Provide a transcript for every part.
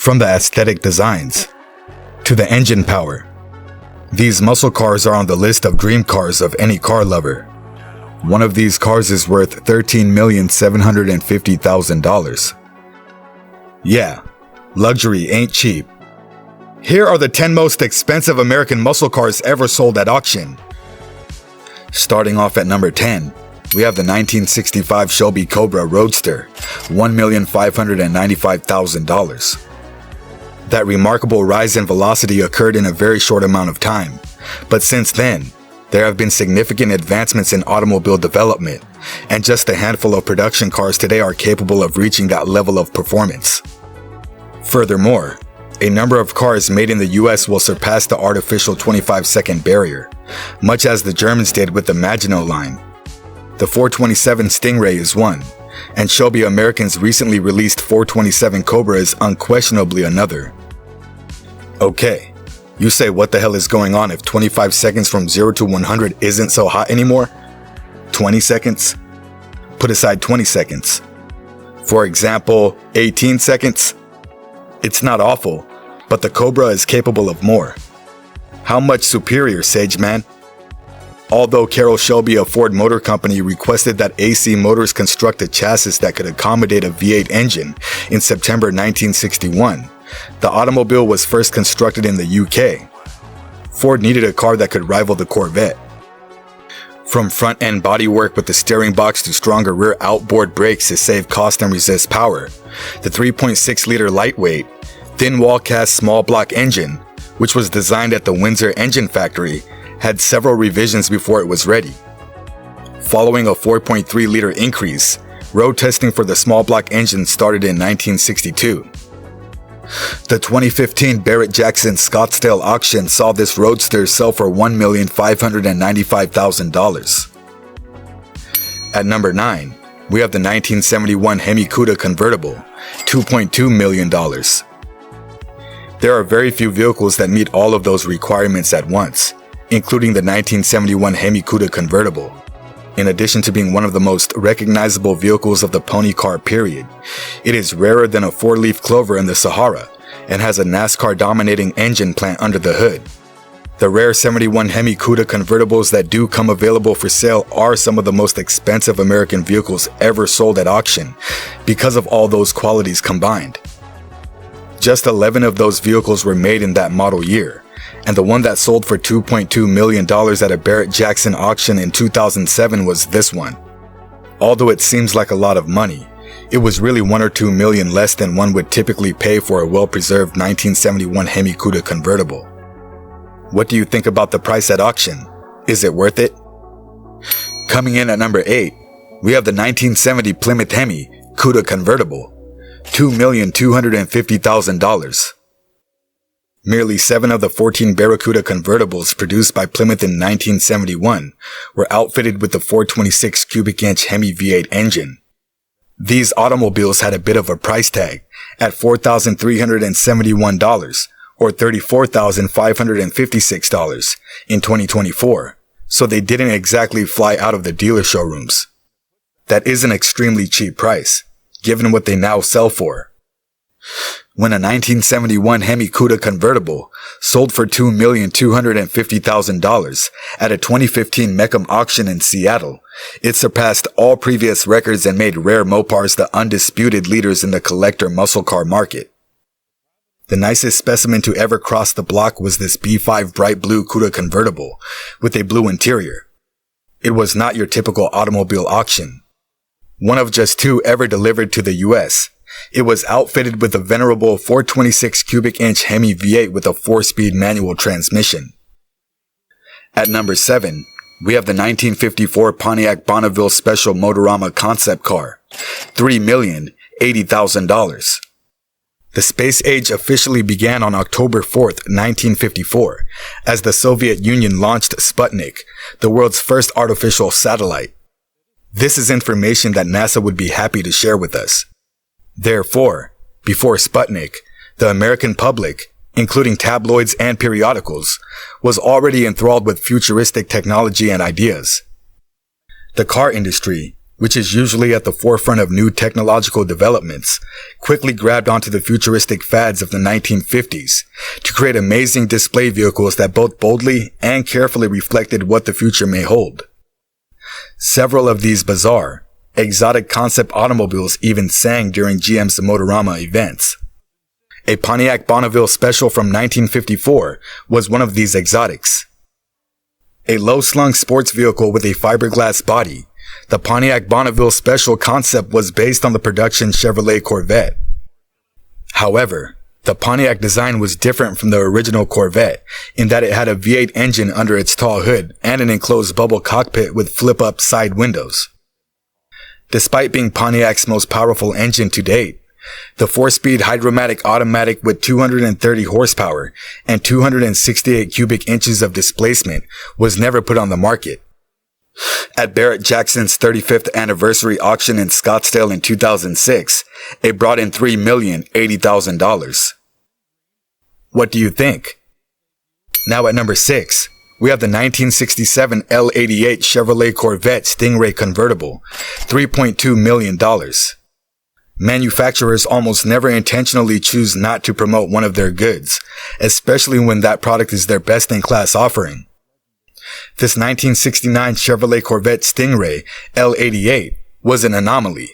From the aesthetic designs to the engine power, these muscle cars are on the list of dream cars of any car lover. One of these cars is worth $13,750,000. Yeah, luxury ain't cheap. Here are the 10 most expensive American muscle cars ever sold at auction. Starting off at number 10, we have the 1965 Shelby COBRA Roadster, $1,595,000. That remarkable rise in velocity occurred in a very short amount of time, but since then, there have been significant advancements in automobile development, and just a handful of production cars today are capable of reaching that level of performance. Furthermore, a number of cars made in the US will surpass the artificial 25-second barrier, much as the Germans did with the Maginot line. The 427 Stingray is one, and Shelby American's recently released 427 COBRA is unquestionably another. Okay, you say what the hell is going on if 25 seconds from 0 to 100 isn't so hot anymore? 20 seconds? Put aside 20 seconds. For example, 18 seconds? It's not awful, but the COBRA is capable of more. How much superior, Sage Man? Although Carroll Shelby of Ford Motor Company requested that AC Motors construct a chassis that could accommodate a V8 engine in September 1961, the automobile was first constructed in the UK. Ford needed a car that could rival the Corvette. From front-end bodywork with the steering box to stronger rear outboard brakes to save cost and resist power, the 3.6-liter lightweight, thin-wall cast small block engine, which was designed at the Windsor Engine Factory, had several revisions before it was ready. Following a 4.3-liter increase, road testing for the small block engine started in 1962. The 2015 Barrett-Jackson Scottsdale auction saw this Roadster sell for $1,595,000. At number 9, we have the 1971 HEMI CUDA convertible, $2.2 million. There are very few vehicles that meet all of those requirements at once, including the 1971 HEMI CUDA convertible. In addition to being one of the most recognizable vehicles of the pony car period, it is rarer than a four-leaf clover in the Sahara and has a NASCAR-dominating engine plant under the hood. The rare 71 HEMI CUDA convertibles that do come available for sale are some of the most expensive American vehicles ever sold at auction because of all those qualities combined. Just 11 of those vehicles were made in that model year, and the one that sold for $2.2 million at a Barrett-Jackson auction in 2007 was this one. Although it seems like a lot of money, it was really $1 or $2 million less than one would typically pay for a well-preserved 1971 HEMI CUDA convertible. What do you think about the price at auction? Is it worth it? Coming in at number 8, we have the 1970 Plymouth HEMI CUDA convertible, $2,250,000. Merely 7 of the 14 Barracuda convertibles produced by Plymouth in 1971 were outfitted with the 426 cubic inch HEMI V8 engine. These automobiles had a bit of a price tag at $4,371 or $34,556 in 2024, so they didn't exactly fly out of the dealer showrooms. That is an extremely cheap price, given what they now sell for. When a 1971 HEMI CUDA convertible sold for $2,250,000 at a 2015 Mecum auction in Seattle, it surpassed all previous records and made rare Mopars the undisputed leaders in the collector muscle car market. The nicest specimen to ever cross the block was this B5 bright blue CUDA convertible with a blue interior. It was not your typical automobile auction. One of just 2 ever delivered to the US. It was outfitted with a venerable 426 cubic inch HEMI V8 with a 4-speed manual transmission. At number 7, we have the 1954 Pontiac Bonneville Special Motorama concept car, $3,080,000. The space age officially began on October 4th, 1954, as the Soviet Union launched Sputnik, the world's first artificial satellite. This is information that NASA would be happy to share with us. Therefore, before Sputnik, the American public, including tabloids and periodicals, was already enthralled with futuristic technology and ideas. The car industry, which is usually at the forefront of new technological developments, quickly grabbed onto the futuristic fads of the 1950s to create amazing display vehicles that both boldly and carefully reflected what the future may hold. Several of these bizarre, exotic concept automobiles even sang during GM's Motorama events. A Pontiac Bonneville Special from 1954 was one of these exotics. A low-slung sports vehicle with a fiberglass body, the Pontiac Bonneville Special concept was based on the production Chevrolet Corvette. However, the Pontiac design was different from the original Corvette in that it had a V8 engine under its tall hood and an enclosed bubble cockpit with flip-up side windows. Despite being Pontiac's most powerful engine to date, the 4-speed hydromatic automatic with 230 horsepower and 268 cubic inches of displacement was never put on the market. At Barrett Jackson's 35th anniversary auction in Scottsdale in 2006, it brought in $3,080,000. What do you think? Now at number 6, we have the 1967 L88 Chevrolet Corvette Stingray convertible, $3.2 million. Manufacturers almost never intentionally choose not to promote one of their goods, especially when that product is their best-in-class offering. This 1969 Chevrolet Corvette Stingray L88 was an anomaly.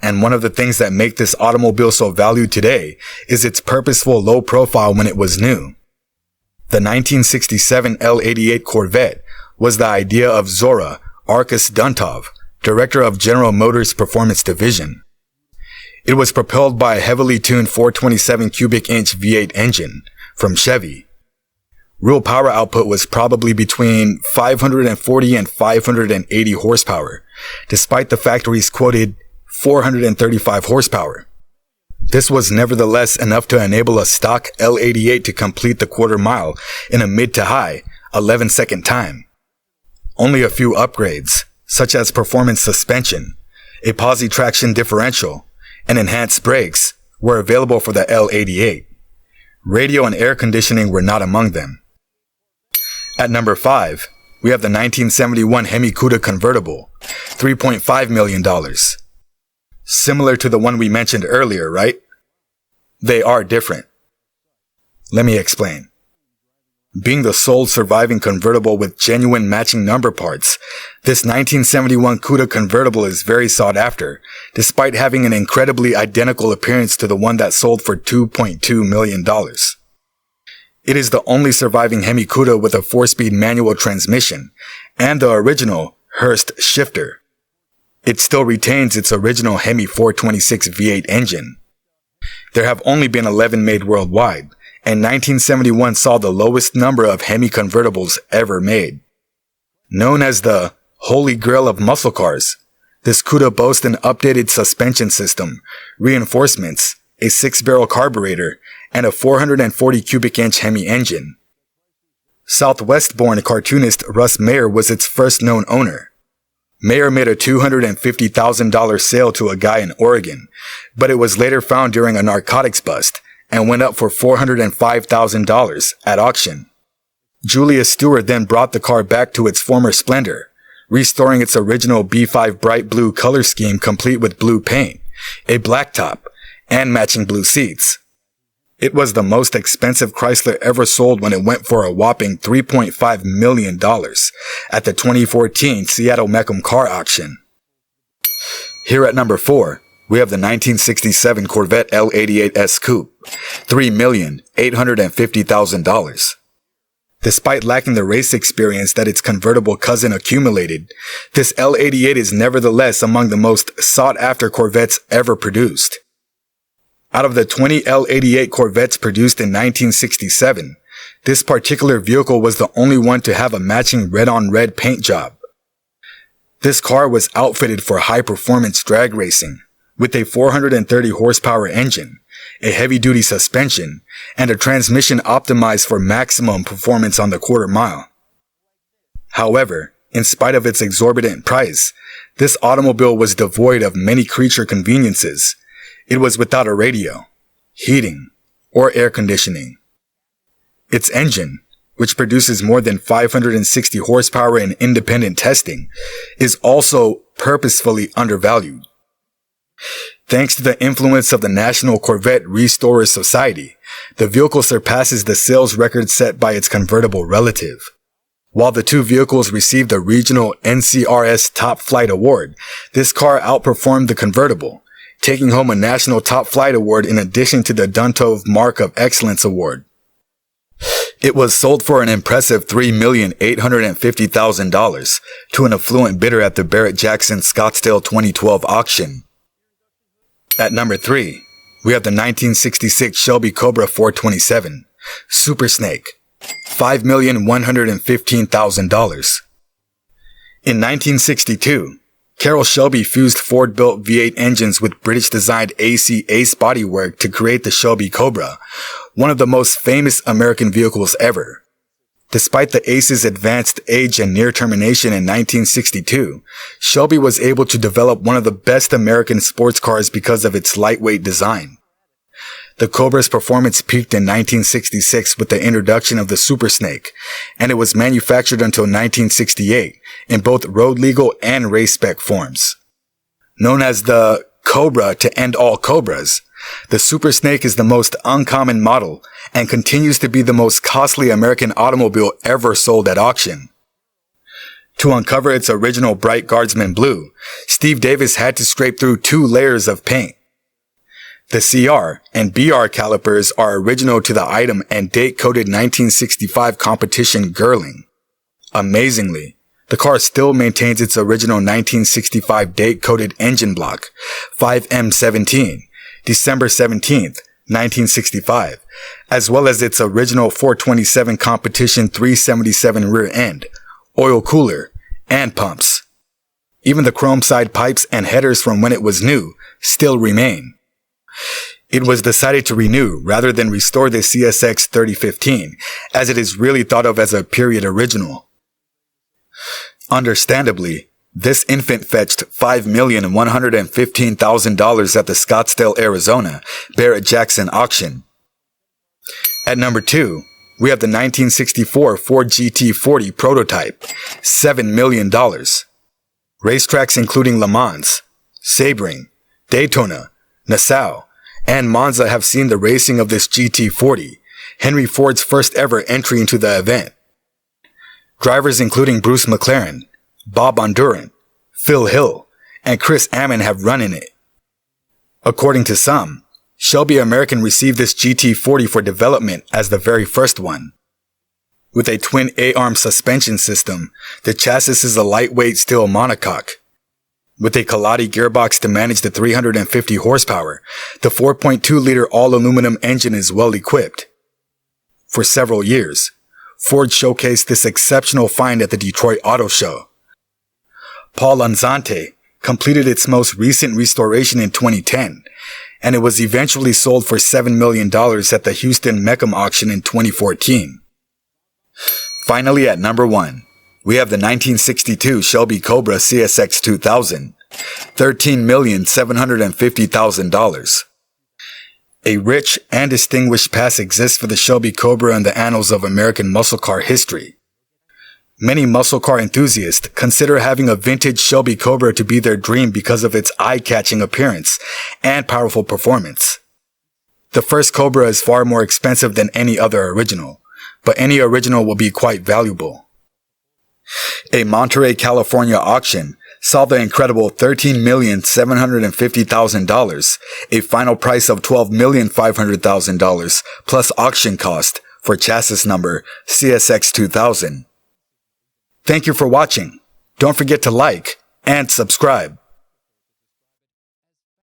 And one of the things that make this automobile so valued today is its purposeful low profile when it was new. The 1967 L88 Corvette was the idea of Zora Arkus Duntov, director of General Motors Performance Division. It was propelled by a heavily tuned 427 cubic inch V8 engine from Chevy. Real power output was probably between 540 and 580 horsepower, despite the factory's quoted 435 horsepower. This was nevertheless enough to enable a stock L88 to complete the quarter mile in a mid to high 11-second time. Only a few upgrades, such as performance suspension, a posi traction differential, and enhanced brakes, were available for the L88. Radio and air conditioning were not among them. At number 5, we have the 1971 HEMI CUDA convertible, $3.5 million. Similar to the one we mentioned earlier, right? They are different. Let me explain. Being the sole surviving convertible with genuine matching number parts, this 1971 CUDA convertible is very sought after, despite having an incredibly identical appearance to the one that sold for $2.2 million. It is the only surviving HEMI CUDA with a 4-speed manual transmission, and the original Hurst shifter. It still retains its original HEMI 426 V8 engine. There have only been 11 made worldwide, and 1971 saw the lowest number of HEMI convertibles ever made. Known as the Holy Grail of muscle cars, this CUDA boasts an updated suspension system, reinforcements, a 6-barrel carburetor, and a 440 cubic inch HEMI engine. Southwest-born cartoonist Russ Meyer was its first known owner. Meyer made a $250,000 sale to a guy in Oregon, but it was later found during a narcotics bust and went up for $405,000 at auction. Julius Stewart then brought the car back to its former splendor, restoring its original B5 bright blue color scheme complete with blue paint, a black top, and matching blue seats. It was the most expensive Chrysler ever sold when it went for a whopping $3.5 million at the 2014 Seattle Mecum car auction. Here at number 4, we have the 1967 Corvette L88S Coupe, $3,850,000. Despite lacking the race experience that its convertible cousin accumulated, this L88 is nevertheless among the most sought-after Corvettes ever produced. Out of the 20 L88 Corvettes produced in 1967, this particular vehicle was the only one to have a matching red-on-red paint job. This car was outfitted for high-performance drag racing, with a 430 horsepower engine, a heavy-duty suspension, and a transmission optimized for maximum performance on the quarter mile. However, in spite of its exorbitant price, this automobile was devoid of many creature conveniences. It was without a radio, heating, or air conditioning. Its engine, which produces more than 560 horsepower in independent testing, is also purposefully undervalued. Thanks to the influence of the National Corvette Restorers Society, the vehicle surpasses the sales record set by its convertible relative. While the two vehicles received the regional NCRS Top Flight Award, this car outperformed the convertible, taking home a national Top Flight Award in addition to the Duntov Mark of Excellence Award. It was sold for an impressive $3,850,000 to an affluent bidder at the Barrett-Jackson Scottsdale 2012 auction. At number 3, we have the 1966 Shelby Cobra 427 Super Snake, $5,115,000. In 1962, Carroll Shelby fused Ford-built V8 engines with British-designed AC Ace bodywork to create the Shelby Cobra, one of the most famous American vehicles ever. Despite the Ace's advanced age and near termination in 1962, Shelby was able to develop one of the best American sports cars because of its lightweight design. The Cobra's performance peaked in 1966 with the introduction of the Super Snake, and it was manufactured until 1968 in both road legal and race spec forms. Known as the Cobra to end all Cobras, the Super Snake is the most uncommon model and continues to be the most costly American automobile ever sold at auction. To uncover its original bright Guardsman blue, Steve Davis had to scrape through 2 layers of paint. The CR and BR calipers are original to the item and date-coded 1965 competition Girling. Amazingly, the car still maintains its original 1965 date-coded engine block, 5M17, December 17, 1965, as well as its original 427 competition 377 rear end, oil cooler, and pumps. Even the chrome side pipes and headers from when it was new still remain. It was decided to renew rather than restore the CSX 3015, as it is really thought of as a period original. Understandably, this infant fetched $5,115,000 at the Scottsdale, Arizona, Barrett-Jackson auction. At number 2, we have the 1964 Ford GT40 prototype, $7 million. Racetracks including Le Mans, Sebring, Daytona, Nassau, and Monza have seen the racing of this GT40, Henry Ford's first ever entry into the event. Drivers including Bruce McLaren, Bob Bondurant, Phil Hill, and Chris Amon have run in it. According to some, Shelby American received this GT40 for development as the very first one. With a twin A-arm suspension system, the chassis is a lightweight steel monocoque. With a Kaladi gearbox to manage the 350 horsepower, the 4.2-liter all-aluminum engine is well equipped. For several years, Ford showcased this exceptional find at the Detroit Auto Show. Paul Lanzante completed its most recent restoration in 2010, and it was eventually sold for $7 million at the Houston Mecum auction in 2014. Finally, at number 1, we have the 1962 Shelby Cobra CSX 2000, $13,750,000. A rich and distinguished past exists for the Shelby Cobra in the annals of American muscle car history. Many muscle car enthusiasts consider having a vintage Shelby Cobra to be their dream because of its eye-catching appearance and powerful performance. The first Cobra is far more expensive than any other original, but any original will be quite valuable. A Monterey, California auction saw the incredible $13,750,000, a final price of $12,500,000 plus auction cost for chassis number CSX 2000. Thank you for watching. Don't forget to like and subscribe.